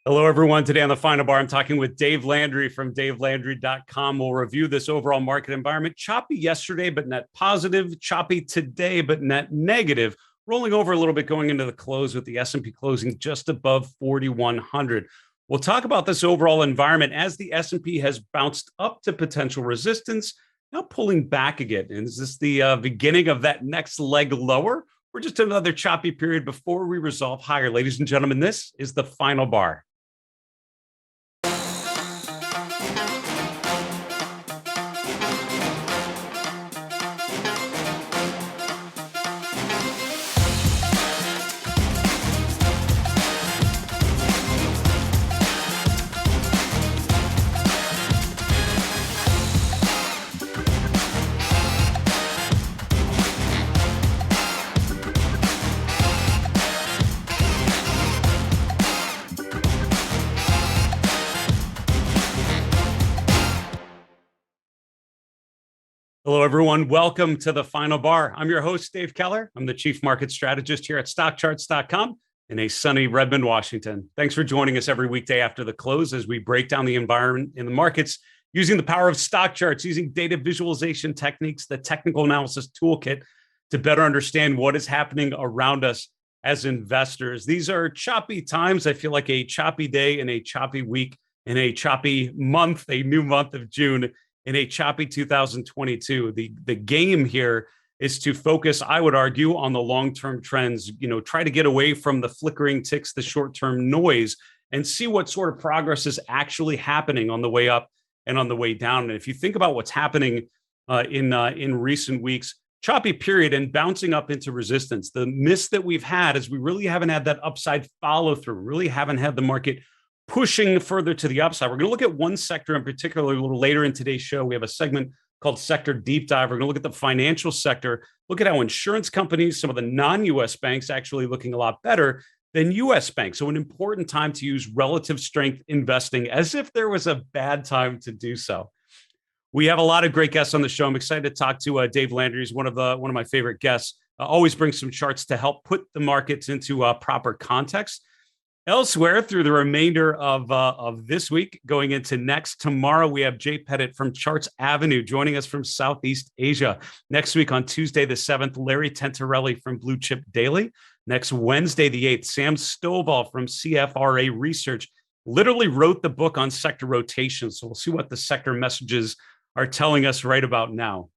Hello, everyone. Today on the Final Bar, I'm talking with Dave Landry from DaveLandry.com. We'll review this overall market environment. Choppy yesterday, but net positive. Choppy today, but net negative. Rolling over a little bit going into the close with the S&P closing just above 4,100. We'll talk about this overall environment as the S&P has bounced up to potential resistance, now pulling back again. And is this the beginning of that next leg lower? Or just another choppy period before we resolve higher? Ladies and gentlemen, this is the Final Bar. Hello, everyone. Welcome to the Final Bar. I'm your host, Dave Keller. I'm the Chief Market Strategist here at StockCharts.com in a sunny Redmond, Washington. Thanks for joining us every weekday after the close as we break down the environment in the markets using the power of stock charts, using data visualization techniques, the technical analysis toolkit to better understand what is happening around us as investors. These are choppy times. I feel like a choppy day in a choppy week, in a choppy month, a new month of June, in a choppy 2022. The game here is to focus, I would argue, on the long-term trends, try to get away from the flickering ticks, the short-term noise, and see what sort of progress is actually happening on the way up and on the way down. And if you think about what's happening in recent weeks, choppy period and bouncing up into resistance, the miss that we've had is we really haven't had that upside follow through, really haven't had the market pushing further to the upside. We're going to look at one sector in particular a little later in today's show. We have a segment called Sector Deep Dive. We're going to look at the financial sector, look at how insurance companies, some of the non-U.S. banks actually looking a lot better than U.S. banks. So an important time to use relative strength investing as if there was a bad time to do so. We have a lot of great guests on the show. I'm excited to talk to Dave Landry. He's one of my favorite guests. Always brings some charts to help put the markets into proper context. Elsewhere, through the remainder of this week, going into next, tomorrow we have Jay Pettit from Charts Avenue joining us from Southeast Asia. Next week on Tuesday the 7th, Larry Tentarelli from Blue Chip Daily. Next Wednesday the 8th, Sam Stovall from CFRA Research literally wrote the book on sector rotation. So we'll see what the sector messages are telling us right about now.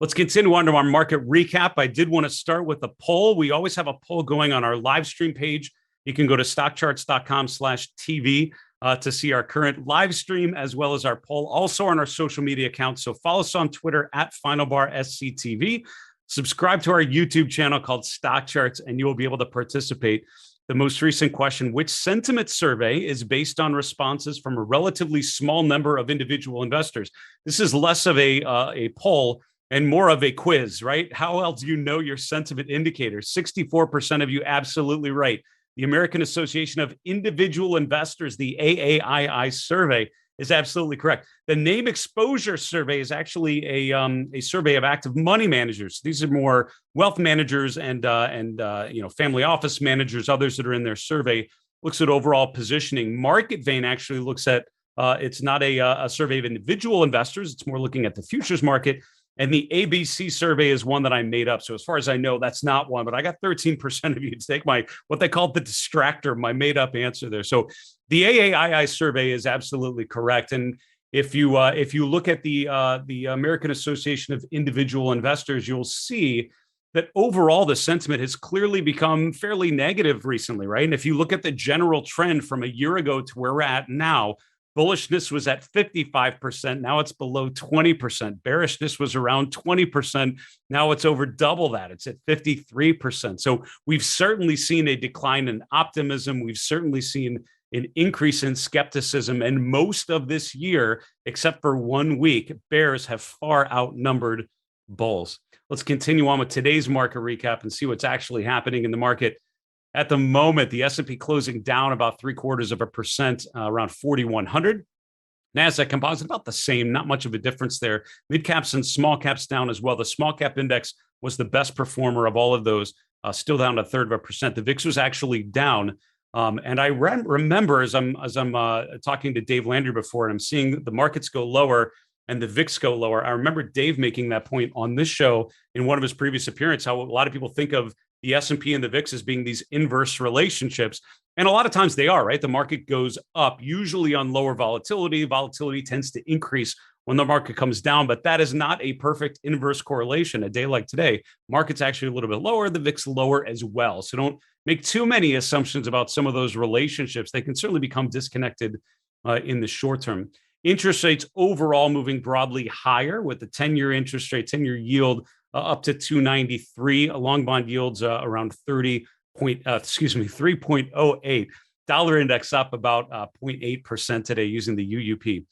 Let's continue on to our market recap. I did want to start with a poll. We always have a poll going on our live stream page. You can go to stockcharts.com/TV to see our current live stream as well as our poll, also on our social media accounts. So follow us on Twitter at FinalBarSCTV. Subscribe to our YouTube channel called Stock Charts, and you will be able to participate. The most recent question, which sentiment survey is based on responses from a relatively small number of individual investors? This is less of a poll and more of a quiz, right? How else do you know your sentiment indicators? 64% of you absolutely right. The American Association of Individual Investors, the AAII survey, is absolutely correct. The Name Exposure Survey is actually a survey of active money managers. These are more wealth managers and family office managers, others that are in their survey. Looks at overall positioning. Market Vein actually looks at, it's not a survey of individual investors. It's more looking at the futures market. And the ABC survey is one that I made up. So as far as I know, that's not one, but I got 13% of you to take what they call the distractor, my made up answer there. So the AAII survey is absolutely correct. And if you look at the American Association of Individual Investors, you'll see that overall the sentiment has clearly become fairly negative recently, right? And if you look at the general trend from a year ago to where we're at now, bullishness was at 55%. Now it's below 20%. Bearishness was around 20%. Now it's over double that. It's at 53%. So we've certainly seen a decline in optimism. We've certainly seen an increase in skepticism. And most of this year, except for 1 week, bears have far outnumbered bulls. Let's continue on with today's market recap and see what's actually happening in the market. At the moment, the S&P closing down about 0.75%, around 4,100. NASDAQ composite about the same, not much of a difference there. Mid caps and small caps down as well. The small cap index was the best performer of all of those, still down 0.33%. The VIX was actually down And I remember as I'm talking to Dave Landry before, and I'm seeing the markets go lower and the VIX go lower. I remember Dave making that point on this show in one of his previous appearances, how a lot of people think of the S&P and the VIX as being these inverse relationships. And a lot of times they are, right? The market goes up, usually on lower volatility. Volatility tends to increase when the market comes down, but that is not a perfect inverse correlation. A day like today, market's actually a little bit lower, the VIX lower as well. So don't make too many assumptions about some of those relationships. They can certainly become disconnected in the short term. Interest rates overall moving broadly higher, with the 10-year interest rate, 10-year yield up to 293, long bond yields around 3.08. Dollar index up about 0.8% today using the UUP.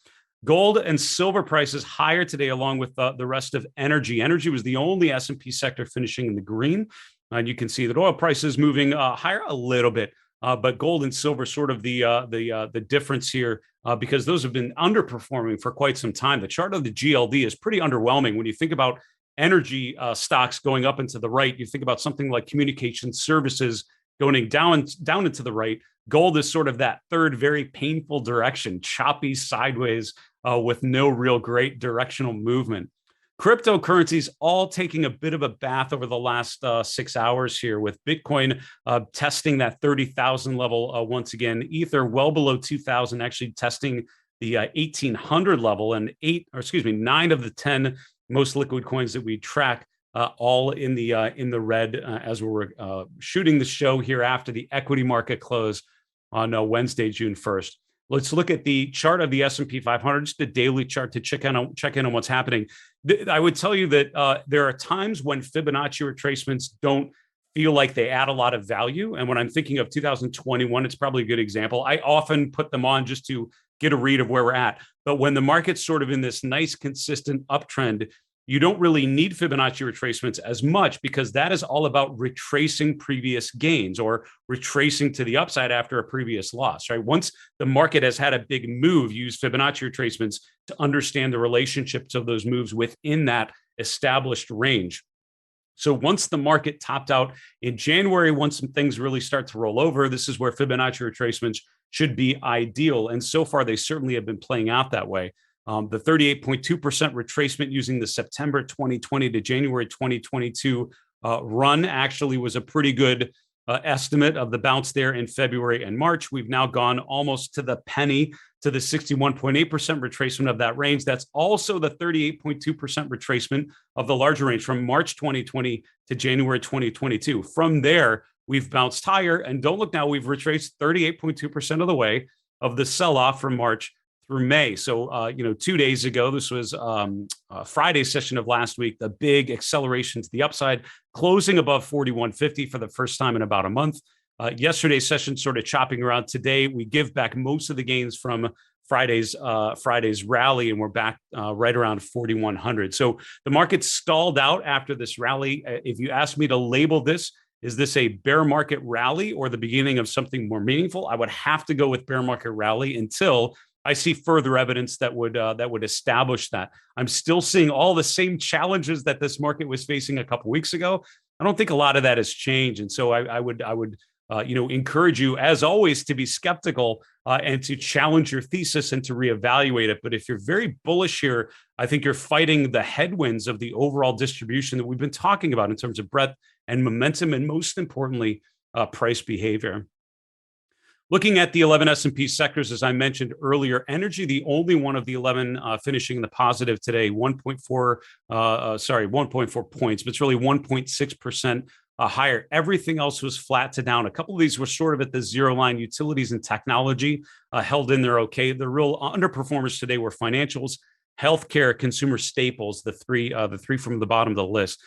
Gold and silver prices higher today, along with the rest of energy. Energy was the only S&P sector finishing in the green. And you can see that oil prices moving higher a little bit, but gold and silver sort of the difference here, because those have been underperforming for quite some time. The chart of the GLD is pretty underwhelming. When you think about energy stocks going up and to the right, you think about something like communication services going down and to the right. Gold is sort of that third very painful direction, choppy sideways with no real great directional movement. Cryptocurrencies all taking a bit of a bath over the last 6 hours here, with Bitcoin testing that 30,000 level once again. Ether well below 2,000, actually testing the 1,800 level, and 9 of the 10 most liquid coins that we track all in the red as we're shooting the show here after the equity market close on Wednesday, June 1st. Let's look at the chart of the S&P 500, just the daily chart to check in on what's happening. I would tell you that there are times when Fibonacci retracements don't feel like they add a lot of value. And when I'm thinking of 2021, it's probably a good example. I often put them on just to get a read of where we're at. But when the market's sort of in this nice, consistent uptrend, you don't really need Fibonacci retracements as much, because that is all about retracing previous gains or retracing to the upside after a previous loss, right? Once the market has had a big move, use Fibonacci retracements to understand the relationships of those moves within that established range. So once the market topped out in January, once some things really start to roll over, this is where Fibonacci retracements should be ideal. And so far, they certainly have been playing out that way. The 38.2% retracement using the September 2020 to January 2022 run actually was a pretty good estimate of the bounce there in February and March. We've now gone almost to the penny to the 61.8% retracement of that range. That's also the 38.2% retracement of the larger range from March 2020 to January 2022. From there, we've bounced higher, and don't look now, we've retraced 38.2% of the way of the sell-off from March through May. So, 2 days ago, this was Friday's session of last week, the big acceleration to the upside, closing above 41.50 for the first time in about a month. Yesterday's session sort of chopping around. Today, we give back most of the gains from Friday's rally, and we're back right around 4,100. So the market stalled out after this rally. If you ask me to label this, is this a bear market rally or the beginning of something more meaningful? I would have to go with bear market rally until I see further evidence that would establish that. I'm still seeing all the same challenges that this market was facing a couple weeks ago. I don't think a lot of that has changed, and so I would encourage you, as always, to be skeptical and to challenge your thesis and to reevaluate it. But if you're very bullish here, I think you're fighting the headwinds of the overall distribution that we've been talking about in terms of breadth and momentum, and most importantly, price behavior. Looking at the 11 S&P sectors, as I mentioned earlier, energy, the only one of the 11 finishing in the positive today, 1.4 points, but it's really 1.6% higher. Everything else was flat to down. A couple of these were sort of at the zero line. Utilities and technology held in there okay. The real underperformers today were financials, healthcare, consumer staples, the three from the bottom of the list.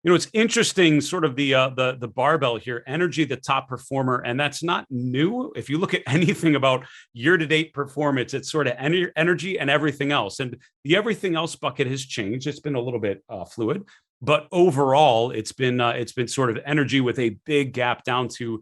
It's interesting, sort of the barbell here. Energy, the top performer, and that's not new. If you look at anything about year-to-date performance, it's sort of energy and everything else. And the everything else bucket has changed. It's been a little bit fluid, but overall, it's been sort of energy with a big gap down to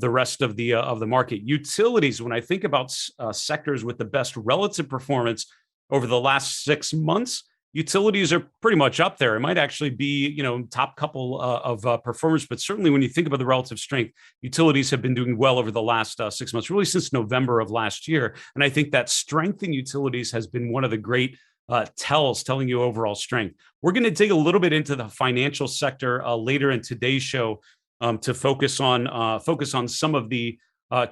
the rest of the market. Utilities, when I think about sectors with the best relative performance over the last 6 months, utilities are pretty much up there. It might actually be, top couple of performers, but certainly when you think about the relative strength, utilities have been doing well over the last 6 months, really since November of last year. And I think that strength in utilities has been one of the great telling you overall strength. We're going to dig a little bit into the financial sector later in today's show to focus on some of the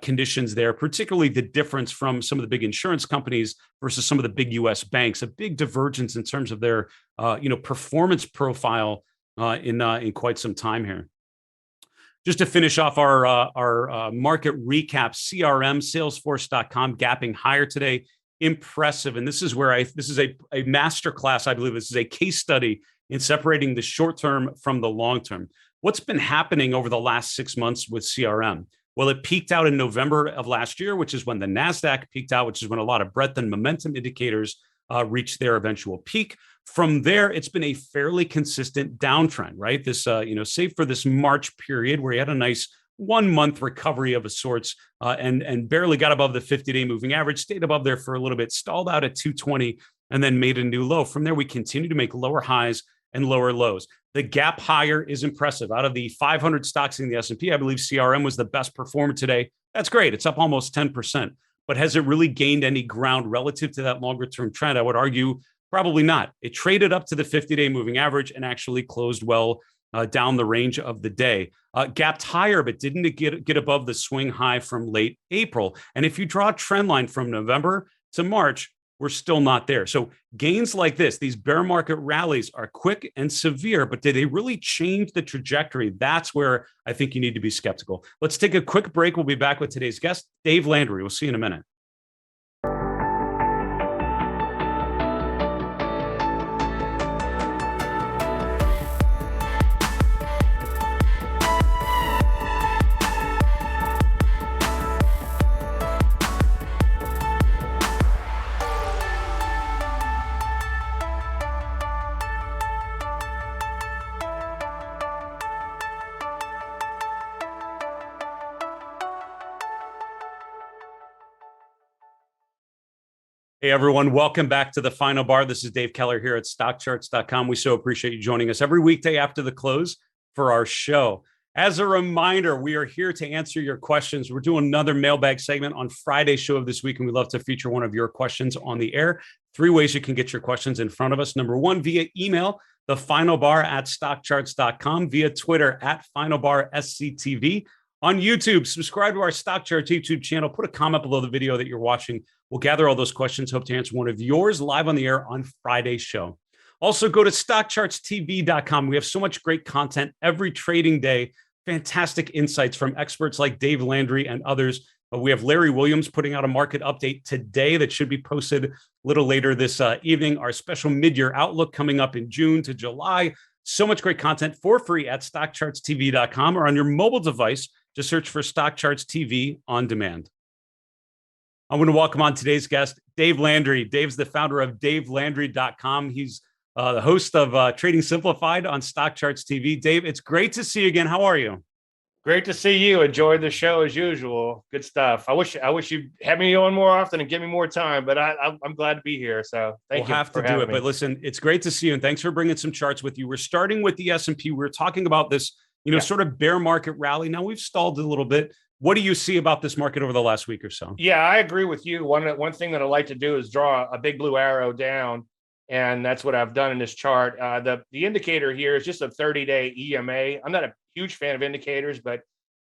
conditions there, particularly the difference from some of the big insurance companies versus some of the big U.S. banks, a big divergence in terms of their, performance profile in quite some time here. Just to finish off our market recap, CRM, Salesforce.com gapping higher today. Impressive. And this is where this is a masterclass. I believe this is a case study in separating the short term from the long term. What's been happening over the last 6 months with CRM? Well, it peaked out in November of last year, which is when the NASDAQ peaked out, which is when a lot of breadth and momentum indicators reached their eventual peak. From there, it's been a fairly consistent downtrend, right? This, save for this March period where you had a nice 1 month recovery of a sorts and barely got above the 50-day moving average, stayed above there for a little bit, stalled out at 220, and then made a new low. From there, we continue to make lower highs and lower lows. The gap higher is impressive. Out of the 500 stocks in the S&P, I believe CRM was the best performer today. That's great. It's up almost 10%. But has it really gained any ground relative to that longer term trend? I would argue probably not. It traded up to the 50-day moving average and actually closed well down the range of the day. Gapped higher, but didn't get above the swing high from late April. And if you draw a trend line from November to March, we're still not there. So gains like this, these bear market rallies are quick and severe, but did they really change the trajectory? That's where I think you need to be skeptical. Let's take a quick break. We'll be back with today's guest, Dave Landry. We'll see you in a minute. Hey, everyone. Welcome back to the Final Bar. This is Dave Keller here at StockCharts.com. We so appreciate you joining us every weekday after the close for our show. As a reminder, we are here to answer your questions. We're doing another mailbag segment on Friday's show of this week, and we love to feature one of your questions on the air. 3 ways you can get your questions in front of us. Number 1, via email, thefinalbar@StockCharts.com, via Twitter @FinalBarSCTV. On YouTube, subscribe to our StockCharts YouTube channel. Put a comment below the video that you're watching. We'll gather all those questions. Hope to answer one of yours live on the air on Friday's show. Also, go to StockChartsTV.com. We have so much great content every trading day. Fantastic insights from experts like Dave Landry and others. We have Larry Williams putting out a market update today that should be posted a little later this evening. Our special mid-year outlook coming up in June to July. So much great content for free at StockChartsTV.com or on your mobile device. Just search for StockCharts TV on demand. I want to welcome on today's guest, Dave Landry. Dave's the founder of DaveLandry.com. He's the host of Trading Simplified on StockCharts TV. Dave, it's great to see you again. How are you? Great to see you. Enjoyed the show as usual. Good stuff. I wish you had me on more often and give me more time, but I'm glad to be here. So thank you. We'll have to do it. But listen, it's great to see you, and thanks for bringing some charts with you. We're starting with the S&P. We're talking about this, sort of bear market rally. Now we've stalled a little bit. What do you see about this market over the last week or so? Yeah, I agree with you. One thing that I like to do is draw a big blue arrow down, and that's what I've done in this chart. The indicator here is just a 30-day EMA. I'm not a huge fan of indicators, but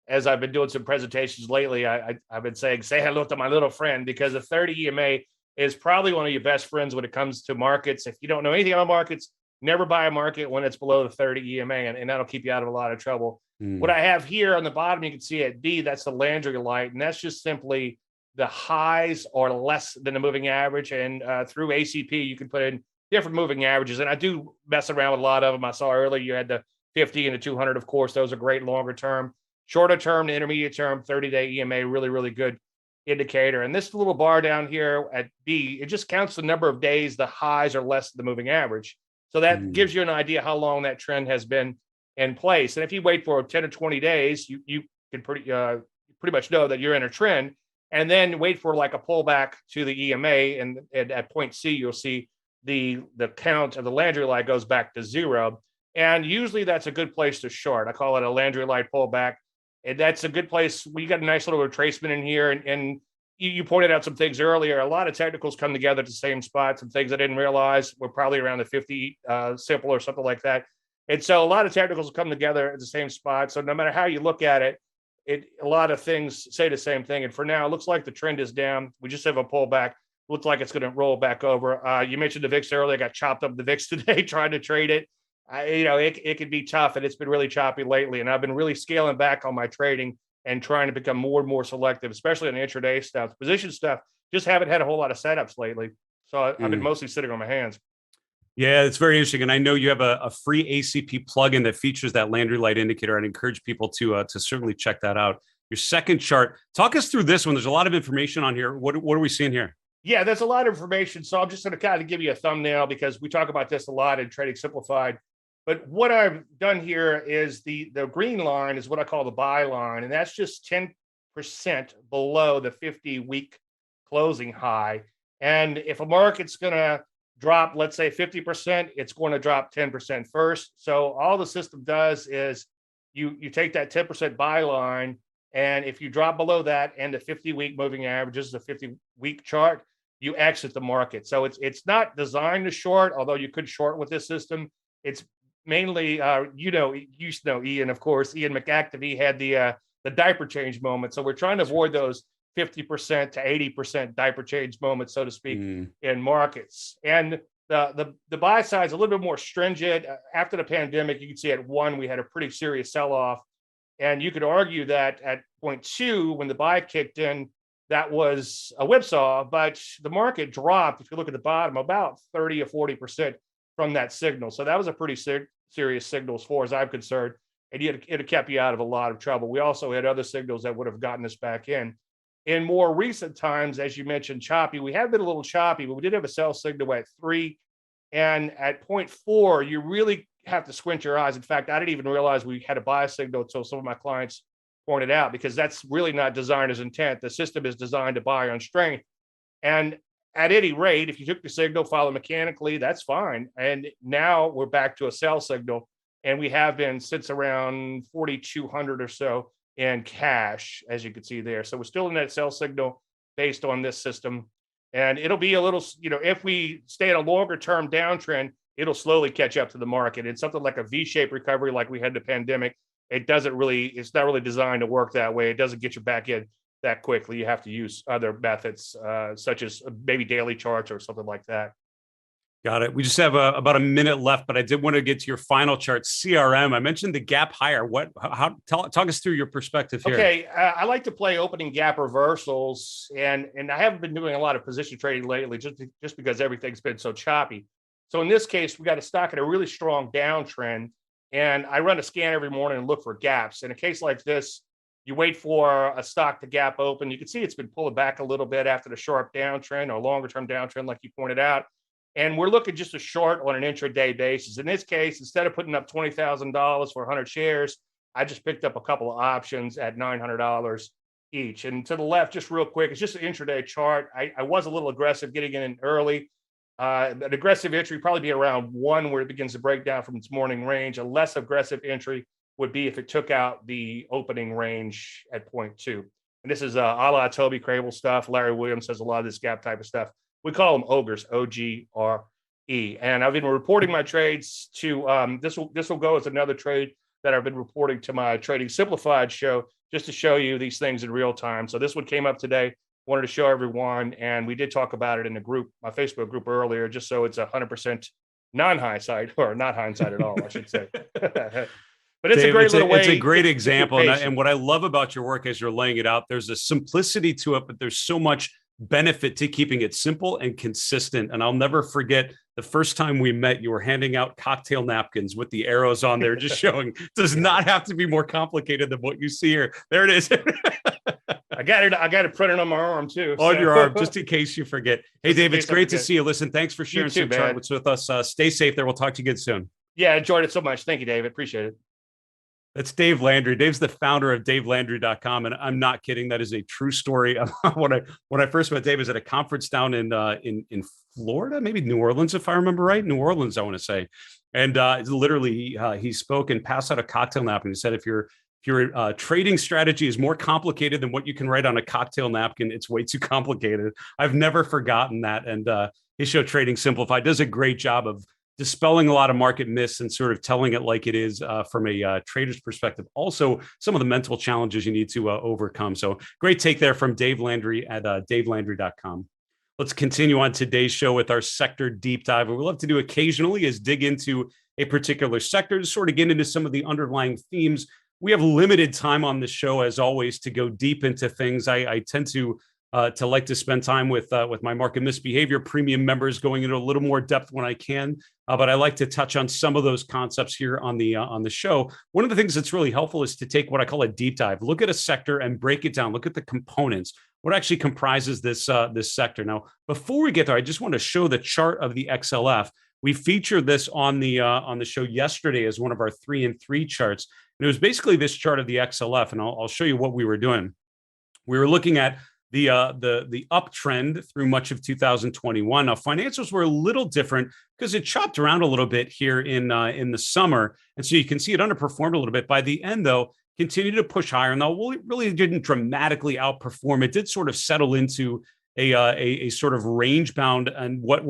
as I've been doing some presentations lately, I've been saying, say hello to my little friend, because a 30 EMA is probably one of your best friends when it comes to markets. If you don't know anything about markets, never buy a market when it's below the 30 EMA, and that'll keep you out of a lot of trouble. What I have here on the bottom, you can see at D, that's the Landry light, and that's just simply the highs are less than the moving average. And through ACP, you can put in different moving averages, and I do mess around with a lot of them. I saw earlier you had the 50 and the 200, of course. Those are great longer term. Shorter term, the intermediate term, 30-day EMA, really, really good indicator. And this little bar down here at B, it just counts the number of days the highs are less than the moving average. So that gives you an idea how long that trend has been in place. And if you wait for 10 or 20 days, you can pretty much know that you're in a trend. And then wait for like a pullback to the EMA, and at point C, you'll see the count of the Landry light goes back to zero. And usually that's a good place to short. I call it a Landry light pullback. And that's a good place. We got a nice little retracement in here. And you pointed out some things earlier. A lot of technicals come together at the same spot. Some things I didn't realize were probably around the 50 simple or something like that. And so a lot of technicals come together at the same spot. So no matter how you look at it, a lot of things say the same thing. And for now, it looks like the trend is down. We just have a pullback. Looks like it's going to roll back over. You mentioned the VIX earlier. I got chopped up the VIX today trying to trade it. It could be tough, and it's been really choppy lately. And I've been really scaling back on my trading and trying to become more and more selective, especially on the intraday stuff. Position stuff, just haven't had a whole lot of setups lately. So I've been mostly sitting on my hands. Yeah, it's very interesting. And I know you have a free ACP plugin that features that Landry light indicator. I'd encourage people to certainly check that out. Your second chart, talk us through this one. There's a lot of information on here. What are we seeing here? Yeah, there's a lot of information. So I'm just going to kind of give you a thumbnail because we talk about this a lot in Trading Simplified. But what I've done here is the green line is what I call the buy line. And that's just 10% below the 50-week closing high. And if a market's going to drop, let's say 50%, it's going to drop 10% first. So all the system does is you take that 10% buy line, and if you drop below that and the 50-week moving average is a 50-week chart, you exit the market. So it's not designed to short, although you could short with this system. It's mainly, you used to know Ian, of course. Ian McActivey had the diaper change moment. So we're trying to avoid those 50% to 80% diaper change moments, so to speak, in markets. And the buy side is a little bit more stringent. After the pandemic, you can see at 1, we had a pretty serious sell-off. And you could argue that at point 2, when the buy kicked in, that was a whipsaw, but the market dropped, if you look at the bottom, about 30 or 40% from that signal. So that was a pretty serious signal as far as I'm concerned. And it had kept you out of a lot of trouble. We also had other signals that would have gotten us back in. In more recent times, as you mentioned, choppy, we have been a little choppy, but we did have a sell signal at 3. And at point 4, you really have to squint your eyes. In fact, I didn't even realize we had a buy signal until some of my clients pointed out, because that's really not designed as intent. The system is designed to buy on strength. And at any rate, if you took the signal, follow mechanically, that's fine. And now we're back to a sell signal. And we have been since around 4,200 or so in cash, as you can see there. So we're still in that sell signal based on this system. And it'll be a little, if we stay in a longer term downtrend, it'll slowly catch up to the market. It's something like a V-shaped recovery like we had the pandemic. It's not really designed to work that way. It doesn't get you back in that quickly. You have to use other methods, such as maybe daily charts or something like that. Got it. We just have about a minute left, but I did want to get to your final chart, CRM. I mentioned the gap higher. Talk us through your perspective here. Okay, I like to play opening gap reversals, and I haven't been doing a lot of position trading lately, just because everything's been so choppy. So in this case, we got a stock in a really strong downtrend, and I run a scan every morning and look for gaps. In a case like this, you wait for a stock to gap open. You can see it's been pulling back a little bit after the sharp downtrend or longer term downtrend, like you pointed out. And we're looking just a short on an intraday basis. In this case, instead of putting up $20,000 for 100 shares, I just picked up a couple of options at $900 each. And to the left, just real quick, it's just an intraday chart. I was a little aggressive getting in early. An aggressive entry probably be around 1, where it begins to break down from its morning range. A less aggressive entry would be if it took out the opening range at point 2. And this is a la Toby Crable stuff. Larry Williams has a lot of this gap type of stuff. We call them ogres, O-G-R-E. And I've been reporting my trades to, this will go as another trade that I've been reporting to my Trading Simplified show, just to show you these things in real time. So this one came up today, wanted to show everyone. And we did talk about it in the group, my Facebook group earlier, just so it's 100% non-hindsight, or not hindsight at all, I should say. But it's Dave, a great little way. It's a great example. And what I love about your work as you're laying it out, there's a simplicity to it, but there's so much benefit to keeping it simple and consistent. And I'll never forget the first time we met, you were handing out cocktail napkins with the arrows on there, just showing it does not have to be more complicated than what you see here. There it is. I got it printed on my arm too. On your arm, just in case you forget. Hey, Dave, it's great to see you. Listen, thanks for sharing some charts with us. Stay safe there. We'll talk to you again soon. Yeah, enjoyed it so much. Thank you, David. Appreciate it. That's Dave Landry. Dave's the founder of DaveLandry.com, and I'm not kidding. That is a true story. When I first met Dave, I was at a conference down in Florida, maybe New Orleans, if I remember right. New Orleans, I want to say. And literally, he spoke and passed out a cocktail napkin. He said, if your trading strategy is more complicated than what you can write on a cocktail napkin, it's way too complicated. I've never forgotten that. And his show, Trading Simplified, does a great job of dispelling a lot of market myths and sort of telling it like it is from a trader's perspective. Also, some of the mental challenges you need to overcome. So great take there from Dave Landry at DaveLandry.com. Let's continue on today's show with our sector deep dive. What we love to do occasionally is dig into a particular sector to sort of get into some of the underlying themes. We have limited time on this show, as always, to go deep into things. I tend to like to spend time with my market misbehavior premium members, going into a little more depth when I can. But I like to touch on some of those concepts here on the show. One of the things that's really helpful is to take what I call a deep dive. Look at a sector and break it down. Look at the components. What actually comprises this sector? Now, before we get there, I just want to show the chart of the XLF. We featured this on the show yesterday as one of our 3 and 3 charts. And it was basically this chart of the XLF, and I'll show you what we were doing. We were looking at the uptrend through much of 2021. Now, financials were a little different because it chopped around a little bit here in the summer, and so you can see it underperformed a little bit. By the end, though, continued to push higher, and though it really didn't dramatically outperform, it did sort of settle into a sort of range bound, and what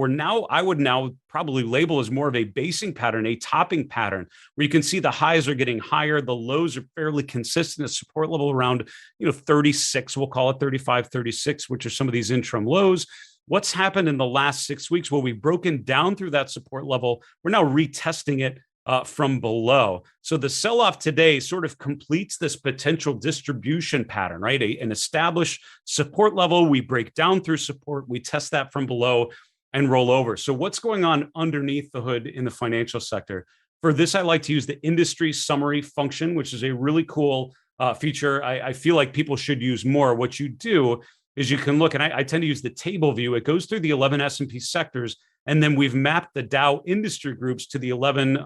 I would now probably label as more of a basing pattern, a topping pattern, where you can see the highs are getting higher, the lows are fairly consistent, a support level around 36, we'll call it 35, 36, which are some of these interim lows. What's happened in the last 6 weeks? Well, we've broken down through that support level. We're now retesting it from below. So the sell-off today sort of completes this potential distribution pattern, right? An established support level. We break down through support. We test that from below and roll over. So what's going on underneath the hood in the financial sector? For this, I like to use the industry summary function, which is a really cool feature. I feel like people should use more. What you do is you can look, and I tend to use the table view. It goes through the 11 S&P sectors, and then we've mapped the Dow industry groups to the 11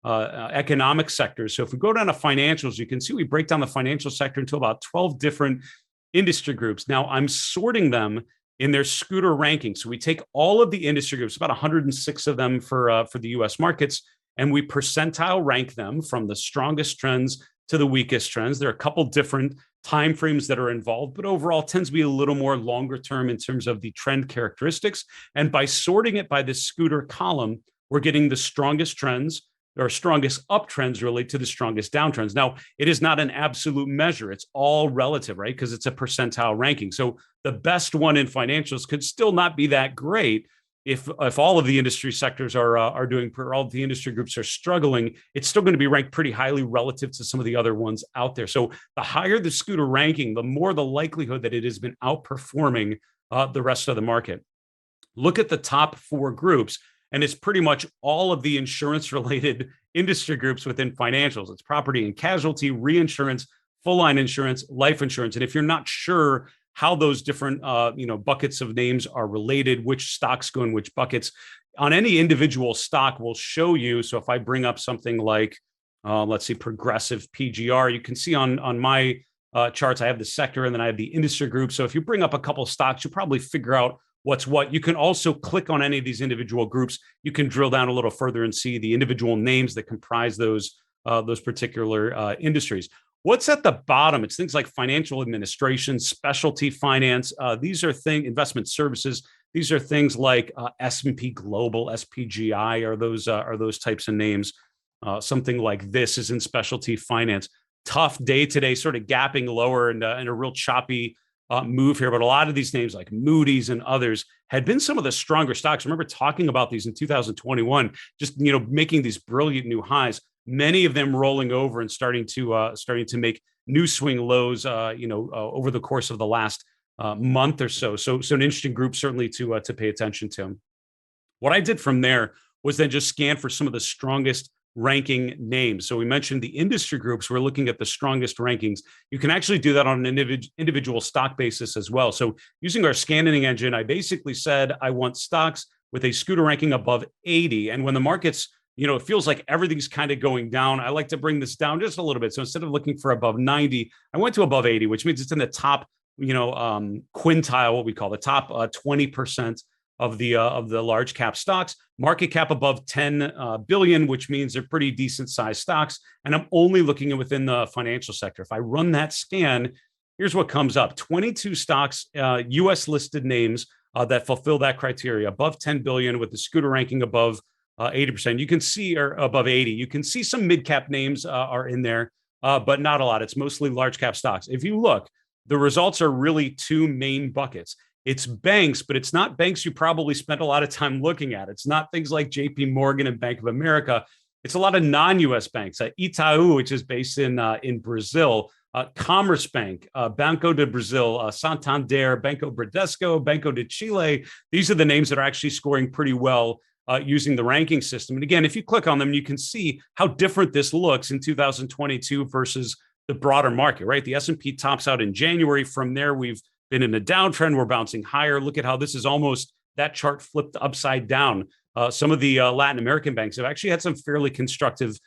economic sectors. So if we go down to financials, you can see we break down the financial sector into about 12 different industry groups. Now I'm sorting them in their scooter ranking. So we take all of the industry groups, about 106 of them for the US markets, and we percentile rank them from the strongest trends to the weakest trends. There are a couple different time frames that are involved, but overall tends to be a little more longer term in terms of the trend characteristics. And by sorting it by this scooter column, we're getting the strongest trends or strongest uptrends relate to the strongest downtrends. Now, it is not an absolute measure. It's all relative, right? Because it's a percentile ranking. So the best one in financials could still not be that great. If all of the industry sectors are doing, or all of the industry groups are struggling, it's still going to be ranked pretty highly relative to some of the other ones out there. So the higher the scooter ranking, the more the likelihood that it has been outperforming the rest of the market. Look at the top 4 groups, and it's pretty much all of the insurance-related industry groups within financials. It's property and casualty, reinsurance, full-line insurance, life insurance. And if you're not sure how those different buckets of names are related, which stocks go in which buckets, on any individual stock will show you. So if I bring up something like, let's see, Progressive PGR, you can see on my charts, I have the sector and then I have the industry group. So if you bring up a couple of stocks, you'll probably figure out what's what. You can also click on any of these individual groups. You can drill down a little further and see the individual names that comprise those particular industries. What's at the bottom? It's things like financial administration, specialty finance. These are investment services. These are things like S&P Global, SPGI, are those types of names. Something like this is in specialty finance. Tough day today, sort of gapping lower and a real choppy move here. But a lot of these names like Moody's and others had been some of the stronger stocks. I remember talking about these in 2021, just making these brilliant new highs. Many of them rolling over and starting to make new swing lows, over the course of the last month or so. So an interesting group certainly to pay attention to. What I did from there was then just scan for some of the strongest ranking names. So we mentioned the industry groups. We're looking at the strongest rankings. You can actually do that on an individual stock basis as well. So using our scanning engine, I basically said I want stocks with a scooter ranking above 80, and when the market's it feels like everything's kind of going down. I like to bring this down just a little bit. So instead of looking for above 90, I went to above 80, which means it's in the top, quintile, what we call the top 20% of the large cap stocks. Market cap above 10 billion, which means they're pretty decent sized stocks. And I'm only looking at within the financial sector. If I run that scan, here's what comes up: 22 stocks, US listed names that fulfill that criteria, above 10 billion, with the scooter ranking above 80%. You can see, or above 80. You can see some mid cap names are in there, but not a lot. It's mostly large cap stocks. If you look, the results are really two main buckets. It's banks, but it's not banks you probably spent a lot of time looking at. It's not things like JP Morgan and Bank of America. It's a lot of non-US banks. Itaú, which is based in Brazil, Commerce Bank, Banco de Brazil, Santander, Banco Bradesco, Banco de Chile. These are the names that are actually scoring pretty well using the ranking system. And again, if you click on them, you can see how different this looks in 2022 versus the broader market, right? The S&P tops out in January. From there, we've been in a downtrend. We're bouncing higher. Look at how this is almost that chart flipped upside down. Some of the Latin American banks have actually had some fairly constructive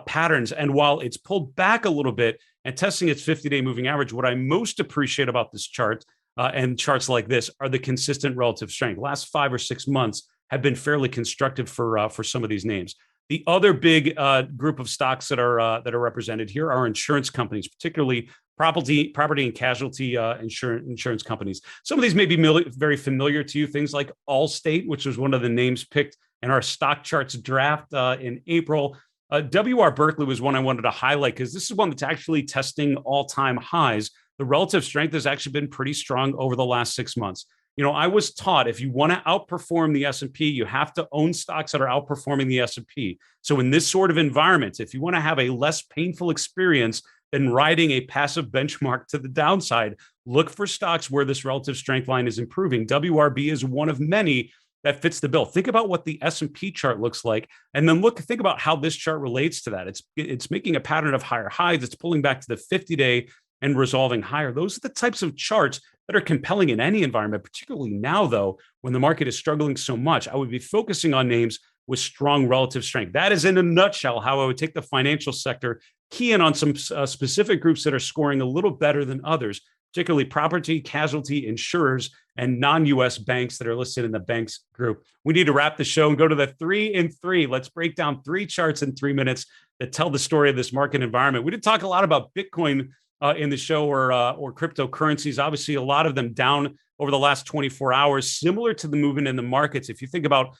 patterns. And while it's pulled back a little bit and testing its 50-day moving average, what I most appreciate about this chart and charts like this are the consistent relative strength. Last 5 or 6 months have been fairly constructive for some of these names. The other big group of stocks that are represented here are insurance companies, particularly property and casualty insurance companies. Some of these may be very familiar to you, things like Allstate, which was one of the names picked in our StockCharts draft in April. W.R. Berkley was one I wanted to highlight because this is one that's actually testing all-time highs. The relative strength has actually been pretty strong over the last 6 months. I was taught if you want to outperform the S&P, you have to own stocks that are outperforming the S&P. So in this sort of environment, if you want to have a less painful experience than riding a passive benchmark to the downside, look for stocks where this relative strength line is improving. WRB is one of many that fits the bill. Think about what the S&P chart looks like, and then think about how this chart relates to that. It's making a pattern of higher highs. It's pulling back to the 50-day and resolving higher. Those are the types of charts that are compelling in any environment, particularly now, though, when the market is struggling so much. I would be focusing on names with strong relative strength. That is, in a nutshell, how I would take the financial sector, key in on some specific groups that are scoring a little better than others, particularly property, casualty, insurers, and non-US banks that are listed in the banks group. We need to wrap the show and go to the 3 in 3. Let's break down 3 charts in 3 minutes that tell the story of this market environment. We did talk a lot about Bitcoin in the show, or cryptocurrencies. Obviously, a lot of them down over the last 24 hours, similar to the movement in the markets. If you think about,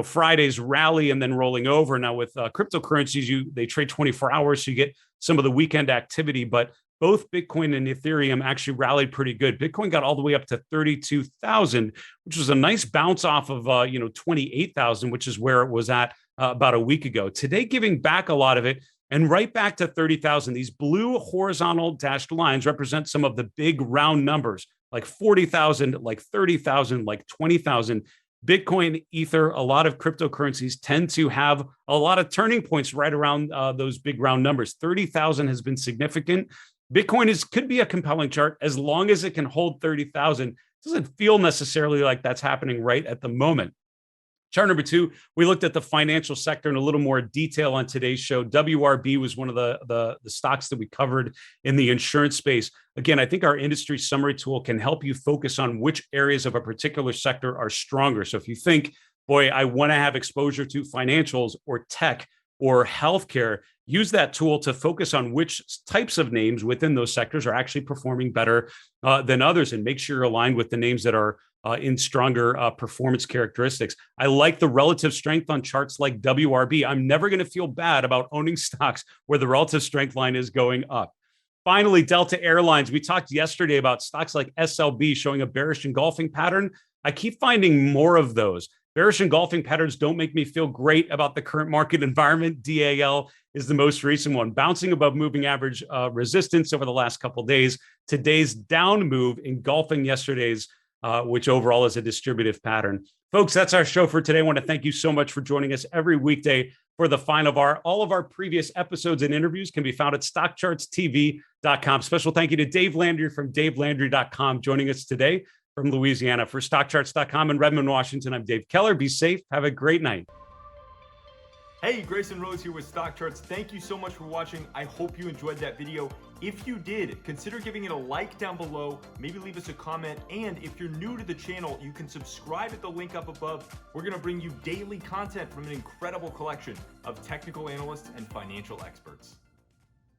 Friday's rally and then rolling over. Now with cryptocurrencies, they trade 24 hours, so you get some of the weekend activity. But both Bitcoin and Ethereum actually rallied pretty good. Bitcoin got all the way up to 32,000, which was a nice bounce off of 28,000, which is where it was at about a week ago. Today, giving back a lot of it. And right back to 30,000. These blue horizontal dashed lines represent some of the big round numbers, like 40,000, like 30,000, like 20,000. Bitcoin, Ether, a lot of cryptocurrencies tend to have a lot of turning points right around those big round numbers. 30,000 has been significant. Bitcoin could be a compelling chart as long as it can hold 30,000. It doesn't feel necessarily like that's happening right at the moment. Chart number 2, we looked at the financial sector in a little more detail on today's show. WRB was one of the stocks that we covered in the insurance space. Again, I think our industry summary tool can help you focus on which areas of a particular sector are stronger. So if you think, boy, I want to have exposure to financials or tech or healthcare, use that tool to focus on which types of names within those sectors are actually performing better than others, and make sure you're aligned with the names that are in stronger performance characteristics. I like the relative strength on charts like WRB. I'm never going to feel bad about owning stocks where the relative strength line is going up. Finally, Delta Airlines. We talked yesterday about stocks like SLB showing a bearish engulfing pattern. I keep finding more of those. Bearish engulfing patterns don't make me feel great about the current market environment. DAL is the most recent one, bouncing above moving average resistance over the last couple of days. Today's down move engulfing yesterday's, which overall is a distributive pattern. Folks, that's our show for today. I want to thank you so much for joining us every weekday for the final bar. All of our previous episodes and interviews can be found at StockChartsTV.com. Special thank you to Dave Landry from DaveLandry.com joining us today from Louisiana. For StockCharts.com in Redmond, Washington, I'm Dave Keller. Be safe. Have a great night. Hey, Grayson Rose here with StockCharts. Thank you so much for watching. I hope you enjoyed that video. If you did, consider giving it a like down below, maybe leave us a comment, and if you're new to the channel, you can subscribe at the link up above. We're gonna bring you daily content from an incredible collection of technical analysts and financial experts.